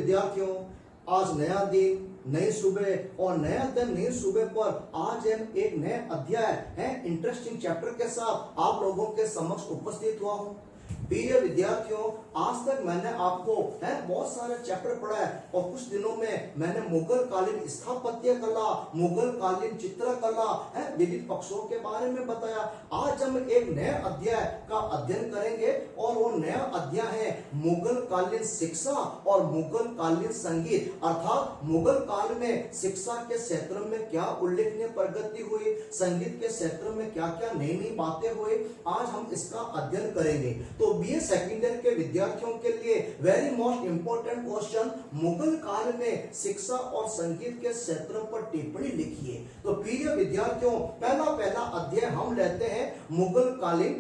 विद्यार्थियों, आज नया दिन, नई सुबह और नया दिन, नई सुबह पर आज हम एक नए अध्याय है इंटरेस्टिंग चैप्टर के साथ आप लोगों के समक्ष उपस्थित हुआ हूँ। प्रिय विद्यार्थियों, आज तक मैंने आपको बहुत सारे चैप्टर पढ़ा है और कुछ दिनों में मैंने मुगल कालीन स्थापत्य कला, मुगल कालीन चित्रकला विविध पक्षों के बारे में बताया। आज हम एक नए अध्याय का अध्ययन करेंगे और वो नया अध्याय है मुगल कालीन शिक्षा और मुगल कालीन संगीत, अर्थात मुगल काल में शिक्षा के क्षेत्र में क्या उल्लेखनीय प्रगति हुई, संगीत के क्षेत्र में क्या क्या नई नई बातें हुई, आज हम इसका अध्ययन करेंगे। तो बीए सेकेंड ईयर के विद्यार्थियों के लिए very most important question, Mughal काल में शिक्षा और संगीत के क्षेत्र पर टिप्पणी लिखिए। तो प्रिय विद्यार्थियों, पहला अध्याय हम लेते हैं मुगल कालीन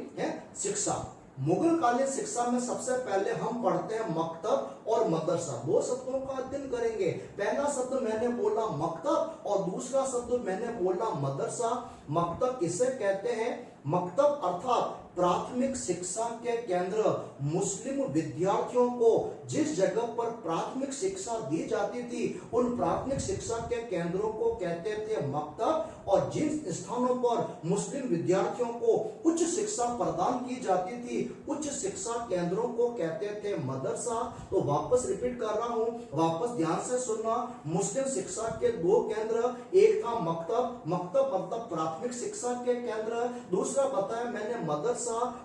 शिक्षा। मुगल कालीन शिक्षा में सबसे पहले हम पढ़ते हैं मकतब और मदरसा। दो शब्दों का अध्ययन करेंगे। पहला शब्द मैंने बोला मकतब और दूसरा शब्द मैंने बोला मदरसा। मकतब किसे कहते हैं? मकतब अर्थात प्राथमिक शिक्षा के केंद्र। मुस्लिम विद्यार्थियों को जिस जगह पर प्राथमिक शिक्षा दी जाती थी उन प्राथमिक शिक्षा के केंद्रों को कहते थे मकतब, और जिन स्थानों पर मुस्लिम विद्यार्थियों को उच्च शिक्षा प्रदान की जाती थी उच्च शिक्षा केंद्रों को कहते थे मदरसा। तो वापस रिपीट कर रहा हूं, वापस ध्यान से सुनना। मुस्लिम शिक्षा के दो केंद्र, एक था मकतब, मकतब मतलब प्राथमिक शिक्षा के केंद्र, दूसरा बताया मैंने मदरसा,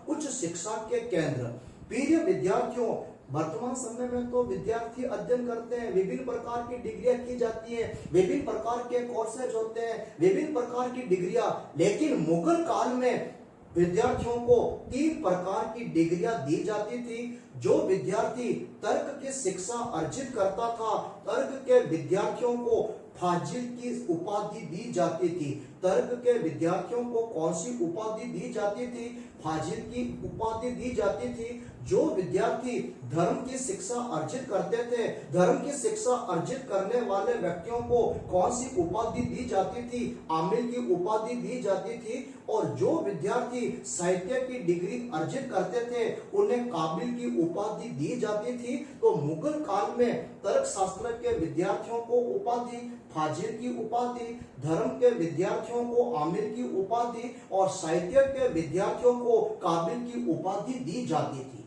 उच्च शिक्षा के केंद्र। प्रिय विद्यार्थियों, वर्तमान समय में तो विद्यार्थी अध्ययन करते हैं, विभिन्न प्रकार की डिग्रियां की जाती हैं, विभिन्न प्रकार के कोर्सेज होते हैं, विभिन्न प्रकार की डिग्रियां, लेकिन मुगल काल में विद्यार्थियों को 3 प्रकार की डिग्रियां दी जाती थी। जो विद्यार्थी तर्क की शिक्षा अर्जित करता था, तर्क के विद्यार्थियों को फाजिल की उपाधि दी जाती थी। तर्क के विद्यार्थियों को कौन सी उपाधि दी जाती थी? फाजिल की उपाधि दी जाती थी। जो विद्यार्थी धर्म की शिक्षा अर्जित करते थे, धर्म की शिक्षा अर्जित करने वाले व्यक्तियों को कौन सी उपाधि दी जाती थी? आमिल की उपाधि दी जाती थी। और जो विद्यार्थी साहित्य की डिग्री अर्जित करते थे उन्हें काबिल की उपाधि दी जाती थी। तो मुगल काल में तर्क शास्त्र के विद्यार्थियों को उपाधि फाजिल की उपाधि, धर्म के विद्यार्थियों को आमिर की उपाधि और साहित्य के विद्यार्थियों को काबिल की उपाधि दी जाती थी।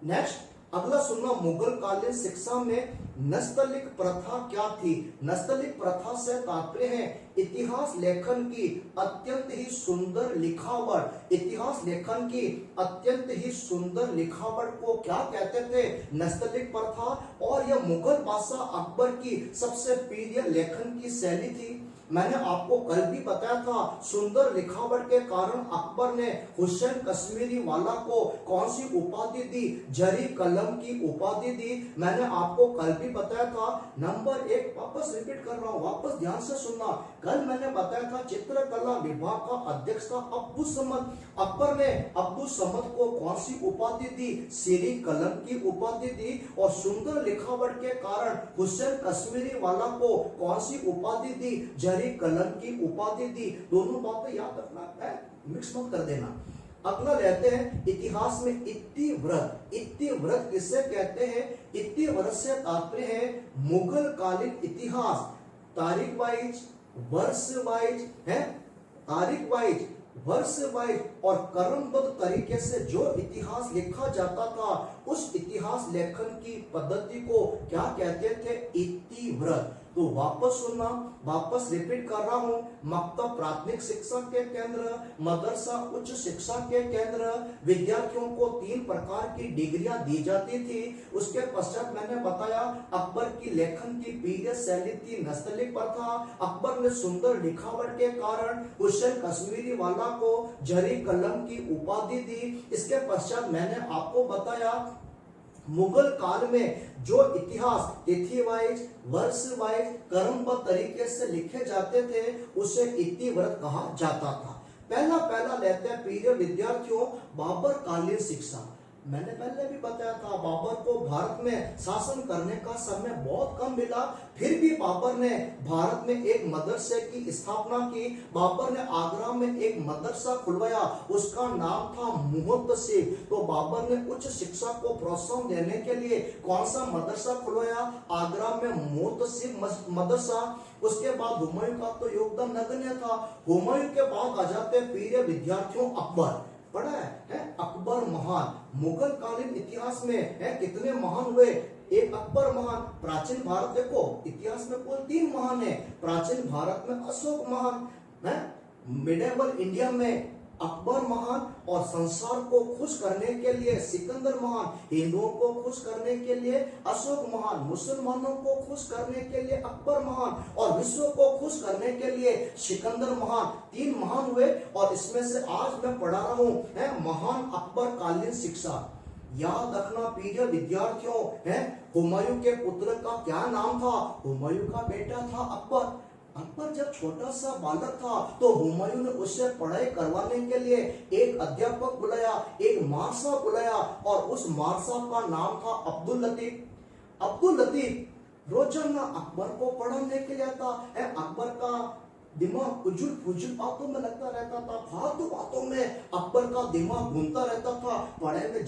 नेक्स्ट अगला सुनना, मुगल कालीन शिक्षा में नस्तलिक प्रथा क्या थी? नस्तलिक प्रथा से तात्पर्य है इतिहास लेखन की अत्यंत ही सुंदर लिखावट। इतिहास लेखन की अत्यंत ही सुंदर लिखावट को क्या कहते थे? नस्तलिक प्रथा। और यह मुगल बादशाह अकबर की सबसे प्रिय लेखन की शैली थी। मैंने आपको कल भी बताया था, सुंदर लिखावट के कारण अकबर ने हुसैन कश्मीरी वाला को कौन सी उपाधि दी? जरी कलम की उपाधि दी। मैंने आपको कल भी बताया था। नंबर 1 वापस रिपीट कर रहा हूँ, वापस ध्यान से सुनना। कल मैंने बताया था चित्रकला विभाग का अध्यक्ष था अब्दुल समद। अकबर ने अब्दुल समद को कौन सी उपाधि दी? सीरी कलम की उपाधि दी। और सुंदर लिखावट के कारण हुसैन कश्मीरी वाला को कौन सी उपाधि दी? कलम की उपाधि दी। दोनों बातें याद रखना है, मिक्स मत कर देना। अगला लेते हैं इतिहास में इतिवृत्त। इतिवृत्त किससे कहते हैं? इतिवृत्त से तात्पर्य है मुगल कालीन इतिहास, तारीख वाइज, वर्ष वाइज है, तारीख वाइज, वर्ष वाइज और क्रमबद्ध तरीके से जो इतिहास लिखा जाता था उस इतिहास लेखन की पद्धति को क्या कहते थे? इतिवृत्त। तो वापस सुनना, वापस रिपीट कर रहा हूं। मकतब प्राथमिक शिक्षा के केंद्र, मदरसा उच्च शिक्षा के केंद्र। विद्यार्थियों को 3 प्रकार की डिग्रियां दी जाती थी। उसके पश्चात मैंने बताया अकबर की लेखन की प्रिय शैली थी नस्तलिक प्रथा। अकबर ने सुंदर लिखावट के कारण हुसैन कश्मीरी वाला को जरी कलम की उपाधि दी। इसके पश्चात मैंने आपको बताया मुगल काल में जो इतिहास तिथि वाइज, वर्ष वाइज, क्रमबद्ध तरीके से लिखे जाते थे उसे इतिवृत्त कहा जाता था। पहला लेते हैं प्रिय विद्यार्थियों बाबर कालीन शिक्षा। मैंने पहले भी बताया था, बाबर को भारत में शासन करने का समय बहुत कम मिला, फिर भी बाबर ने भारत में एक मदरसे की स्थापना की। बाबर ने आगरा में एक मदरसा खुलवाया, उसका नाम था मुहद्दसिब। तो बाबर ने उच्च शिक्षा को प्रोत्साहन देने के लिए कौन सा मदरसा खुलवाया? आगरा में मुहद्दसिब मदरसा। उसके बाद हुमायूं का तो योगदान नगण्य था। हुमायूं के बाद आ जाते प्रिय विद्यार्थियों अकबर। पढ़ा है अकबर महान। मुगल कालीन इतिहास में है कितने महान हुए? एक अकबर महान। प्राचीन भारत देखो, इतिहास में कुल 3 महान है। प्राचीन भारत में अशोक महान है, मिडेवल इंडिया में अकबर महान, और संसार को खुश करने के लिए सिकंदर महान, हिंदुओं को खुश करने के लिए अशोक महान, मुसलमानों को खुश करने के लिए अकबर महान, और विश्व को खुश करने के लिए सिकंदर महान। 3 महान हुए। और इसमें से आज मैं पढ़ा रहा हूं है महान अकबर कालीन शिक्षा। याद रखना प्रिय विद्यार्थियों, है हुमायूं के पुत्र का क्या नाम था? हुमायूं का बेटा था अकबर। अकबर जब छोटा सा बालक था तो हुमायूं ने उससे पढ़ाई करवाने के लिए एक अध्यापक बुलाया, एक मार्शा बुलाया, और उस मार्शा का नाम था अब्दुल लतीफ। अब्दुल लतीफ रोजाना अकबर को पढ़ाने के लिए आता है। अकबर का दिमाग उजुल फुजुल बातों में लगता रहता था, फालतू बातों में अकबर का दिमाग घूमता रहता था। पढ़े में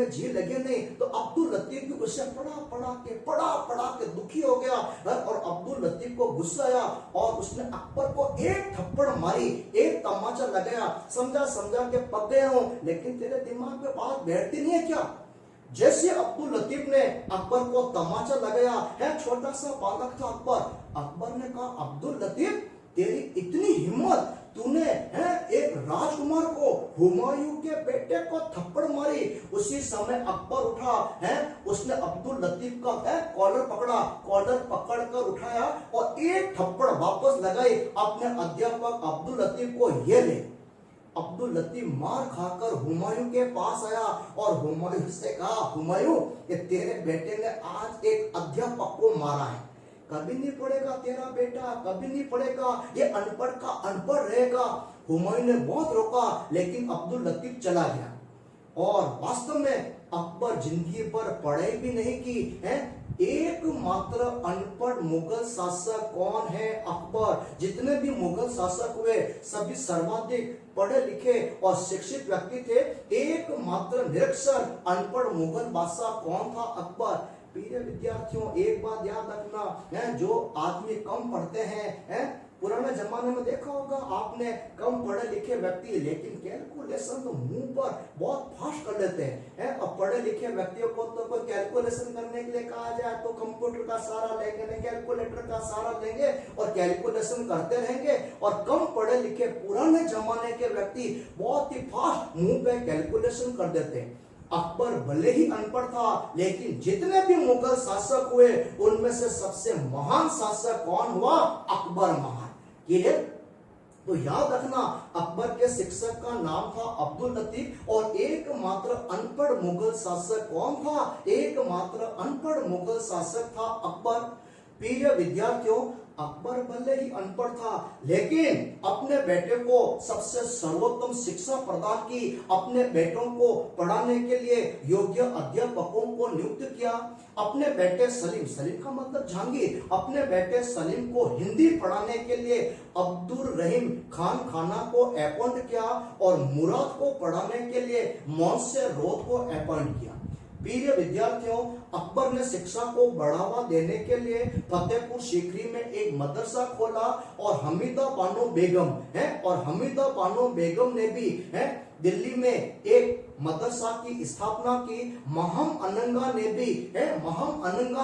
जी लगे नहीं। तो अब्दुल लतीफ भी उससे पढ़ा के दुखी हो गया, और अब्दुल लतीफ को गुस्सा आया और उसने अकबर को एक थप्पड़ मारी, एक तमाचा लगाया। समझा के पक गया हूं, लेकिन तेरे दिमाग में बात बैठती नहीं है क्या? जैसे अब्दुल लतीफ ने अकबर को तमाचा लगाया है, छोटा सा बालक था अकबर ने कहा, अब्दुल लतीफ तेरी इतनी हिम्मत, तूने है एक राजकुमार को, हुमायूं के बेटे को थप्पड़ मारी। उसी समय अकबर उठा है, उसने अब्दुल लतीफ का कॉलर पकड़ कर उठाया और एक थप्पड़ वापस लगाई अपने अध्यापक अब्दुल लतीफ को, ये ले। अब्दुल लतीफ मार खाकर हुमायूं के पास आया और हुमायूं से कहा, हुमायूं ये तेरे बेटे ने आज एक अध्यापक को मारा है, कभी नहीं पढ़ेगा तेरा बेटा, कभी नहीं पढ़ेगा, ये अनपढ़ का अनपढ़ रहेगा। हुमायूं ने बहुत रोका, लेकिन अब्दुल लतीफ चला गया। और वास्तव में अकबर जिंदगी पर पढ़ाई भी नहीं की है। एकमात्र अनपढ़ मुगल शासक कौन है? अकबर। जितने भी मुगल शासक हुए सभी सर्वाधिक पढ़े लिखे और शिक्षित व्यक्ति थे। एकमात्र निरक्षर अनपढ़ मुगल बादशाह कौन था? अकबर। प्रिय विद्यार्थियों, एक बात याद रखना है, जो आदमी कम पढ़ते हैं, पुराने जमाने में देखा होगा आपने, कम पढ़े लिखे व्यक्ति लेकिन कैलकुलेशन तो मुंह पर बहुत फास्ट कर लेते हैं। और पढ़े लिखे व्यक्तियों को तो कोई कैलकुलेशन करने के लिए कहा जाए तो कंप्यूटर का सहारा लेंगे, कैलकुलेटर का सहारा लेंगे और कैलकुलेशन करते रहेंगे। और कम पढ़े लिखे पुराने जमाने के व्यक्ति बहुत ही फास्ट मुंह पे कैलकुलेशन कर देते हैं। अकबर भले ही अनपढ़ था, लेकिन जितने भी मुगल शासक हुए उनमें से सबसे महान शासक कौन हुआ? अकबर महान। क्लियर? तो याद रखना, अकबर के शिक्षक का नाम था अब्दुल लतीफ, और एकमात्र अनपढ़ मुगल शासक कौन था? एकमात्र अनपढ़ मुगल शासक था अकबर। प्रिय विद्यार्थियों, अकबर भले ही अनपढ़ था, लेकिन अपने बेटे को सबसे सर्वोत्तम शिक्षा प्रदान की। अपने बेटों को पढ़ाने के लिए योग्य अध्यापकों को नियुक्त किया। अपने बेटे सलीम का मतलब जहांगीर, अपने बेटे सलीम को हिंदी पढ़ाने के लिए अब्दुल रहीम खाना को अपॉइंट किया, और मुराद को पढ़ाने के लिए मोहसे रोद को अपॉइंट किया। प्रिय विद्यार्थियों, अकबर ने शिक्षा को बढ़ावा देने के लिए फतेहपुर सीकरी में एक मदरसा खोला, और हमीदा बानो बेगम ने भी दिल्ली में एक मदरसा की स्थापना की। महम अनंगा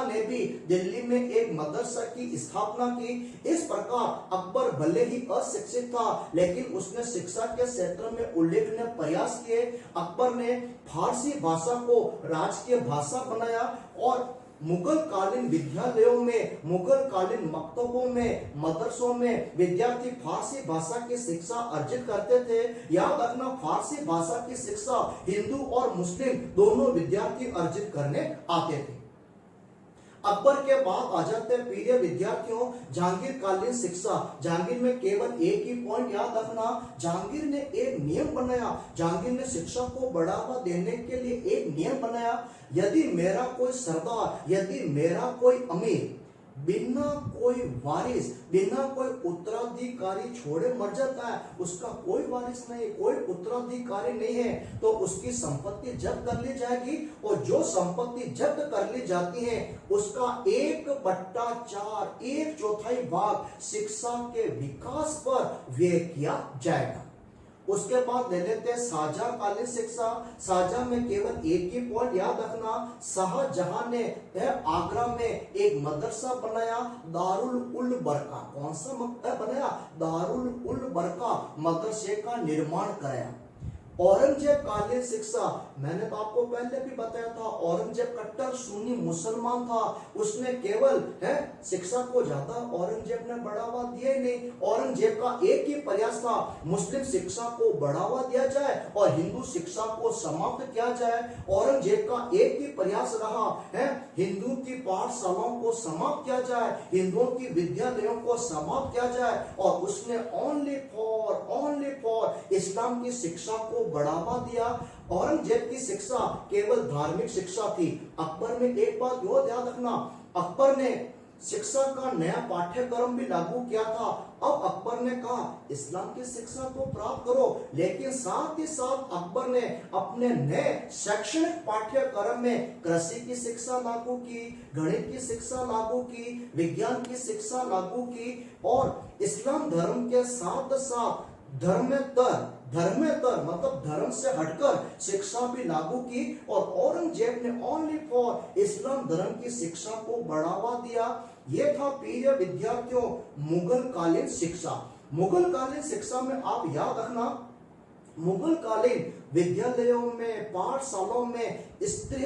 ने भी दिल्ली में एक मदरसा की स्थापना की। इस प्रकार अकबर भले ही अशिक्षित था, लेकिन उसने शिक्षा के क्षेत्र में उल्लेखनीय प्रयास किए। अकबर ने फारसी भाषा को राजकीय भाषा बनाया, और मुगल कालीन विद्यालयों में, मुगल कालीन मकतबों में, मदरसों में विद्यार्थी फारसी भाषा की शिक्षा अर्जित करते थे। याद रखना, फारसी भाषा की शिक्षा हिंदू और मुस्लिम दोनों विद्यार्थी अर्जित करने आते थे। अकबर के बाद आ जाते हैं प्रिय विद्यार्थियों जहांगीर कालीन शिक्षा। जहांगीर में केवल एक ही पॉइंट याद रखना, जहांगीर ने एक नियम बनाया। जहांगीर ने शिक्षा को बढ़ावा देने के लिए एक नियम बनाया, यदि मेरा कोई सरदार, यदि मेरा कोई अमीर बिना कोई वारिस, बिना कोई उत्तराधिकारी छोड़े मर जाता है, उसका कोई वारिस नहीं, कोई उत्तराधिकारी नहीं है, तो उसकी संपत्ति जब्त कर ली जाएगी। और जो संपत्ति जब्त कर ली जाती है उसका 1/4, 1/4 भाग शिक्षा के विकास पर व्यय किया जाएगा। उसके बाद ले लेते हैं शाहजहांकालीन शिक्षा। शाहजहां में केवल एक ही पॉइंट याद रखना, शाहजहां ने आगरा में एक मदरसा बनाया, दारुल उल बरका। कौन सा बनाया? दारुल उल बरका मदरसे का निर्माण कराया। औरंगजेब कालीन शिक्षा, मैंने तो आपको पहले भी बताया था, औरंगजेब कट्टर सुन्नी मुसलमान था, उसने केवल शिक्षा को ज्यादा औरंगजेब ने बढ़ावा दिया ही नहीं। औरंगजेब का एक ही प्रयास था, मुस्लिम शिक्षा को बढ़ावा दिया जाए और हिंदू शिक्षा को समाप्त किया जाए। औरंगजेब का एक ही प्रयास रहा है, हिंदू की पाठशालाओं को समाप्त किया जाए, हिंदुओं की विद्यालयों को समाप्त किया जाए, और उसने ओनली फॉर इस्लाम की शिक्षा को बढ़ावा दिया। औरंगजेब की शिक्षा केवल धार्मिक शिक्षा थी। अकबर में एक बात याद रखना, अकबर ने शिक्षा का नया पाठ्यक्रम भी लागू किया था। अब अकबर ने कहा इस्लाम की शिक्षा तो प्राप्त करो, लेकिन साथ ही साथ अकबर ने अपने नए शैक्षणिक पाठ्यक्रम में कृषि की शिक्षा लागू की, गणित की शिक्षा लागू की, विज्ञान की शिक्षा लागू की, और इस्लाम धर्म के साथ साथ धर्मेतर मतलब धर्म से हटकर शिक्षा भी लागू की। और औरंगजेब ने ओनली फॉर इस्लाम धर्म की शिक्षा को बढ़ावा दिया। यह था प्रिय विद्यार्थियों मुगल कालीन शिक्षा। मुगल कालीन शिक्षा में आप याद रखना, मुगल कालीन विद्यालयों में, पाठशालाओं में स्त्री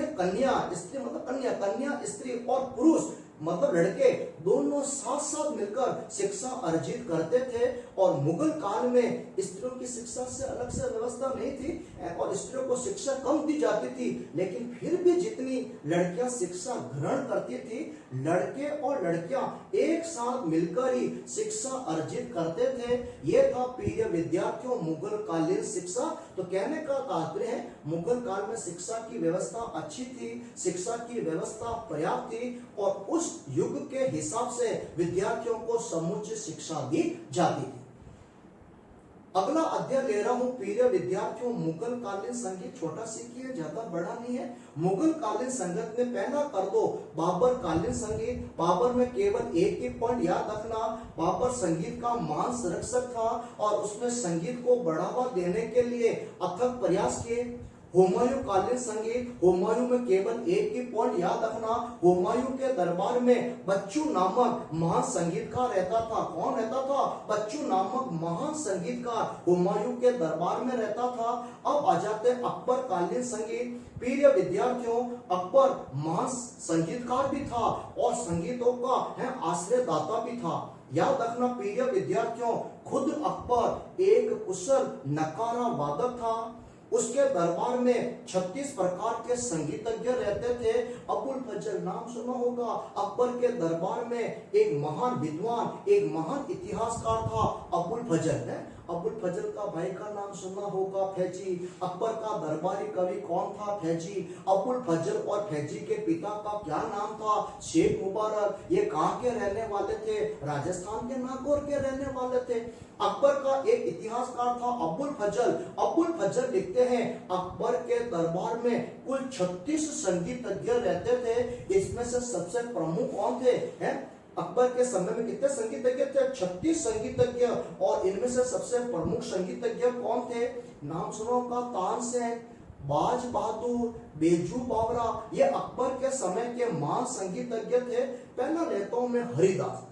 मतलब कन्या, स्त्री और पुरुष मतलब लड़के दोनों साथ साथ मिलकर शिक्षा अर्जित करते थे। और मुगल काल में स्त्रियों की शिक्षा से अलग से व्यवस्था नहीं थी और स्त्रियों को शिक्षा कम दी जाती थी, लेकिन फिर भी जितनी लड़कियां शिक्षा ग्रहण करती थी, लड़के और लड़कियां एक साथ मिलकर ही शिक्षा अर्जित करते थे। यह था प्रिय विद्यार्थियों मुगल कालीन शिक्षा। तो कहने का तात्पर्य है मुगल काल में शिक्षा की व्यवस्था अच्छी थी, शिक्षा की व्यवस्था पर्याप्त थी, और उस युग के हिसाब से विद्यार्थियों को समुचित शिक्षा दी जाती थी। अगला अध्याय ले रहा हूं प्रिय विद्यार्थियों मुगल कालीन संगीत। छोटा सीखिए, ज्यादा बड़ा नहीं है। मुगल कालीन संगीत में पहला कर दो बाबर कालीन संगीत। बाबर में केवल एक ही पॉइंट याद रखना, बाबर संगीत का महान संरक्षक था और उसने संगीत को बढ़ावा देने के लिए अथक प्रयास किए। हुमायूं कालीन संगीत, हुमायूं में केवल एक ही पॉइंट याद रखना, हुमायूं के दरबार में बच्चू नामक महान संगीतकार रहता था। कौन रहता था? बच्चू नामक महान संगीतकार हुमायूं के दरबार में रहता था। अब आ जाते हैं अकबर कालीन संगीत। प्रिय विद्यार्थियों अकबर महान संगीतकार भी था और संगीतों का आश्रयदाता भी था। याद रखना प्रिय विद्यार्थियों, खुद अकबर एक कुशल नकारा वादक था। उसके दरबार में 36 प्रकार के संगीतज्ञ रहते थे। अबुल फजल नाम सुना होगा। अकबर के दरबार में एक महान विद्वान, एक महान इतिहासकार था अबुल फजल। अबुल फजल का भाई का नाम सुना होगा फैजी। अकबर का दरबारी कवि कौन था? फैजी। अबुल फजल और फैजी के पिता का क्या नाम था? शेख मुबारक। ये कहाँ के रहने वाले थे? राजस्थान के नागौर के रहने वाले थे। अकबर का एक इतिहासकार था अबुल फजल। अबुल फजल लिखते हैं अकबर के दरबार में कुल 36 संगीतज्ञ रहते थे। इसमें से सबसे प्रमुख कौन थे? अकबर के समय में कितने संगीतज्ञ थे? 36 संगीतज्ञ। और इनमें से सबसे प्रमुख संगीतज्ञ कौन थे? नाम सुनो का तानसेन, बाज बहादुर, बेजू बावरा। ये अकबर के समय के महान संगीतज्ञ थे। पहला लेता हूं मैं हरिदास।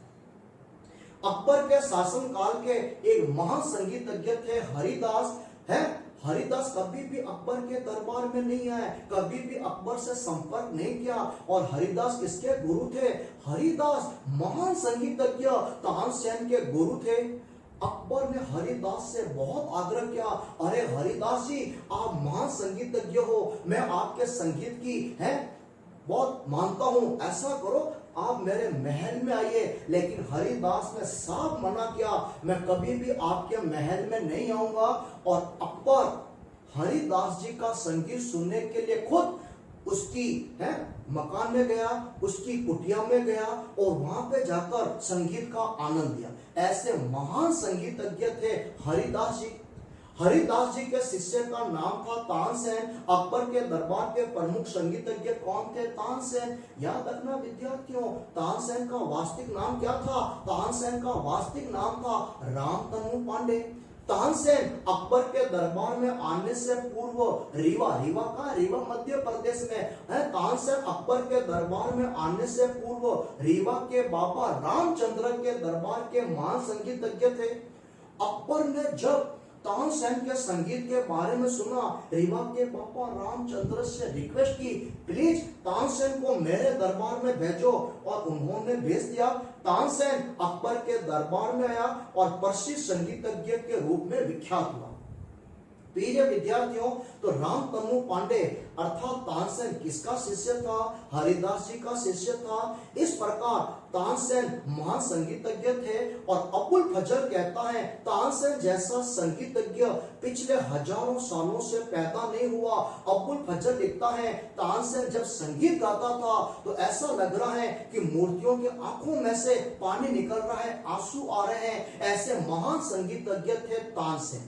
अकबर के शासन काल के एक महान संगीतज्ञ थे हरिदास। हरिदास कभी भी अकबर के दरबार में नहीं आए, कभी भी अकबर से संपर्क नहीं किया। और हरिदास किसके गुरु थे? हरिदास महान संगीतज्ञ तानसेन के गुरु थे। अकबर ने हरिदास से बहुत आग्रह किया, अरे हरिदास जी आप महान संगीतज्ञ हो, मैं आपके संगीत की बहुत मानता हूं, ऐसा करो आप मेरे महल में आइए। लेकिन हरिदास ने साफ मना किया, मैं कभी भी आपके महल में नहीं आऊंगा। और अकबर हरिदास जी का संगीत सुनने के लिए खुद उसकी मकान में गया, उसकी कुटिया में गया और वहां पे जाकर संगीत का आनंद लिया। ऐसे महान संगीतज्ञ थे हरिदास जी। हरिदास जी के शिष्य का नाम था तानसेन। अकबर के दरबार के प्रमुख संगीतज्ञ कौन थे? तानसेन। याद रखना विद्यार्थियों, तानसेन का वास्तविक नाम क्या था? तानसेन का वास्तविक नाम था रामतनु पांडे। तानसेन अकबर के दरबार में आने से पूर्व रीवा मध्य प्रदेश में है। तानसेन अकबर के दरबार में आने से पूर्व रीवा के बाबा रामचंद्र के दरबार के महान संगीतज्ञ थे। अकबर ने जब तानसेन के संगीत के बारे में सुना, रीवा के बाबा रामचंद्र से रिक्वेस्ट की, प्लीज तानसेन को मेरे दरबार में भेजो। और उन्होंने भेज दिया। तानसेन अकबर के दरबार में आया और प्रसिद्ध संगीतज्ञ के रूप में विख्यात हुआ। प्रिय विद्यार्थियों, तो रामतनु पांडे अर्थात तानसेन किसका शिष्य था? हरिदास जी का शिष्य था। इस प्रकार तानसेन महान संगीतज्ञ थे। और अबुल फजल कहता है, तानसेन जैसा संगीतज्ञ पिछले हजारों सालों से पैदा नहीं हुआ। अबुल फजल लिखता है, तानसेन जब संगीत गाता था तो ऐसा लग रहा है कि मूर्तियों की आंखों में से पानी निकल रहा है, आंसू आ रहे हैं। ऐसे महान संगीतज्ञ थे तानसेन।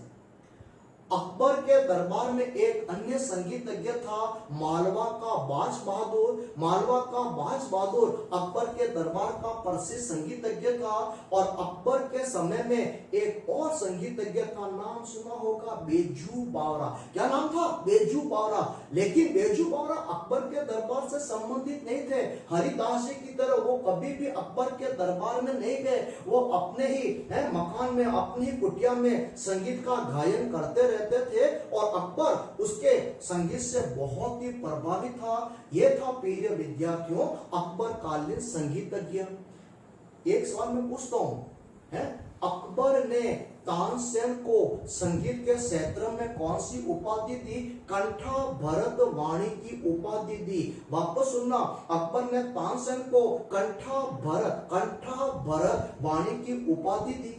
अकबर के दरबार में एक अन्य संगीतज्ञ था मालवा का बाज बहादुर। मालवा का बाज बहादुर अकबर के दरबार का प्रसिद्ध संगीतज्ञ था। और अकबर के समय में एक और संगीतज्ञ का नाम सुना होगा, बेजू बावरा। क्या नाम था? बेजू बावरा। लेकिन बेजू बावरा अकबर के दरबार से संबंधित नहीं थे। हरिदास जी की तरह वो कभी भी अकबर के दरबार में नहीं गए। वो अपने ही मकान में, अपनी ही कुटिया में संगीत का गायन करते रहते थे। और अकबर उसके संगीत से बहुत ही प्रभावित था। यह था प्रिय विद्यार्थियों अकबर कालीन संगीतज्ञ। एक सवाल मैं पूछता हूं, अकबर ने तानसेन को संगीत के क्षेत्र में कौन सी उपाधि दी? कंठा भरत वाणी की उपाधि दी। वापस सुनना, अकबर ने तानसेन को कंठा भरत वाणी की उपाधि दी।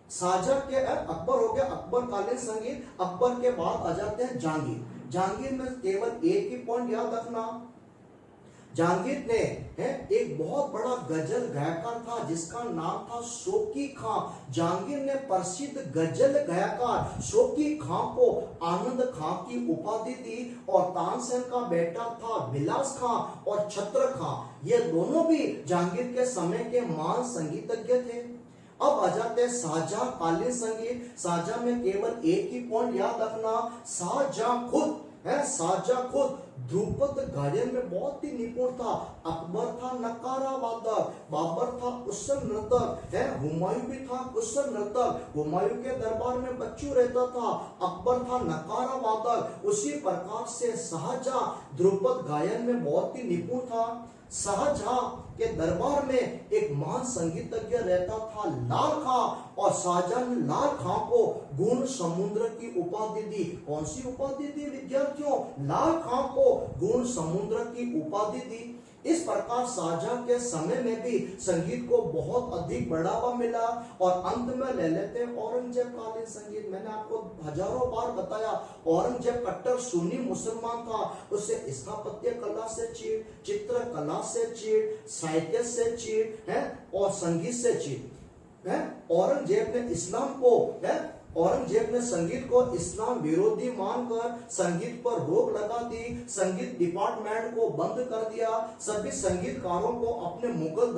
साजा के अकबर हो गया अकबर कालीन संगीत। अकबर के बाद आ जाते हैं जहांगीर। जहांगीर में केवल एक ही पॉइंट याद रखना, जहांगीर ने एक बहुत बड़ा गजल गायकार था जिसका नाम था शौकी खां। जहांगीर ने प्रसिद्ध गजल गायकार शौकी खां को आनंद खां की उपाधि दी। और तानसेन का बेटा था विलास खां और छत्र खां। ये दोनों भी जहांगीर के समय के महान संगीतज्ञ थे। अब आ जाते हैं शाहजहां कालीन संगीत। शाहजहां में केवल एक ही पॉइंट याद रखना, शाहजहां खुद ध्रुपद गायन में बहुत ही निपुण था। अकबर था नकारा वादक, बाबर था कुशल नर्तक, हुमायूं भी था कुशल नर्तक। हुमायूं के दरबार में बच्चू रहता था, अकबर था नकारा वादक। उसी प्रकार से शाहजहां ध्रुपद गायन में बहुत ही निपुण था। शाहजहां के दरबार में एक महान संगीतज्ञ रहता था लाल खां। और शाहजहां ने लाल खां को गुण समुद्र की उपाधि दी। कौन सी उपाधि दी विद्यार्थियों? लाल खां को गुण समुद्र की उपाधि दी। इस प्रकार शाहजहां के समय में भी संगीत को बहुत अधिक बढ़ावा मिला। और अंत में ले लेते हैं औरंगजेब कालीन संगीत। मैंने आपको हजारों बार बताया, औरंगजेब कट्टर सुन्नी मुसलमान था। उसे स्थापत्य कला से चीड़, चित्र कला से चीड़, साहित्य से चीड़ और संगीत से चीड़। औरंगजेब ने संगीत को इस्लाम विरोधी मानकर संगीत पर रोक लगा दी। संगीत डिपार्टमेंट को बंद कर दिया। सभी संगीतकारों को अपने मुगल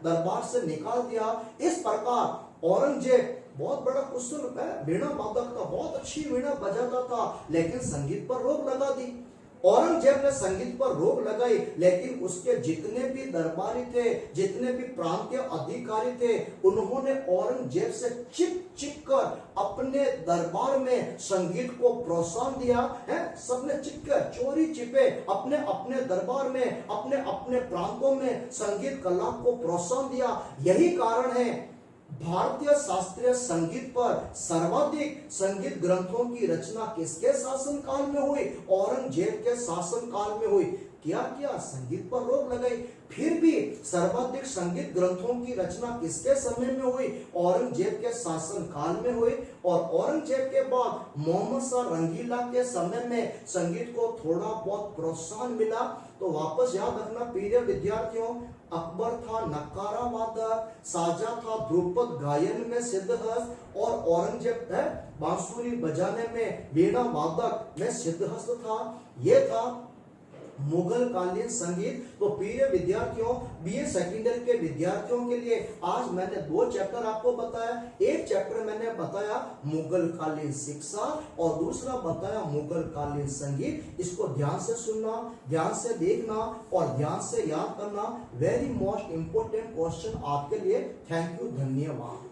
दरबार से निकाल दिया। इस प्रकार औरंगजेब बहुत बड़ा कुशल वीणा वादक था, बहुत अच्छी वीणा बजाता था, लेकिन संगीत पर रोक लगा दी। औरंगजेब ने संगीत पर रोक लगाई, लेकिन उसके जितने भी दरबारी थे, जितने भी प्रांतीय अधिकारी थे, उन्होंने औरंगजेब से चिप कर अपने दरबार में संगीत को प्रोत्साहन दिया। सबने चिपकर चोरी छिपे अपने अपने दरबार में, अपने अपने प्रांतों में संगीत कला को प्रोत्साहन दिया। यही कारण है भारतीय शास्त्रीय संगीत पर सर्वाधिक संगीत ग्रंथों की रचना किसके शासन काल में हुई? औरंगजेब के शासन काल में हुई। क्या किया, संगीत पर रोक लगाई। फिर भी सर्वाधिक संगीत ग्रंथों की रचना किसके समय में हुई, औरंगजेब के शासन काल में हुई। और औरंगजेब के बाद मोहम्मद शाह रंगीला के समय में संगीत को थोड़ा बहुत प्रोत्साहन मिला। तो वापस याद रखना प्रिय विद्यार्थियों, अकबर था नक्कारा वादक, शाहजहां था ध्रुपद गायन में सिद्धहस्त, और औरंगजेब है बांसुरी बजाने में, वीणा वादक में सिद्धहस्त था। यह था मुगल कालीन संगीत। तो प्रिय विद्यार्थियों, बीए सेकेंडरी के विद्यार्थियों के लिए आज मैंने 2 चैप्टर आपको बताया। एक चैप्टर मैंने बताया मुगल कालीन शिक्षा और दूसरा बताया मुगल कालीन संगीत। इसको ध्यान से सुनना, ध्यान से देखना और ध्यान से याद करना। वेरी मोस्ट इंपोर्टेंट क्वेश्चन आपके लिए। थैंक यू, धन्यवाद।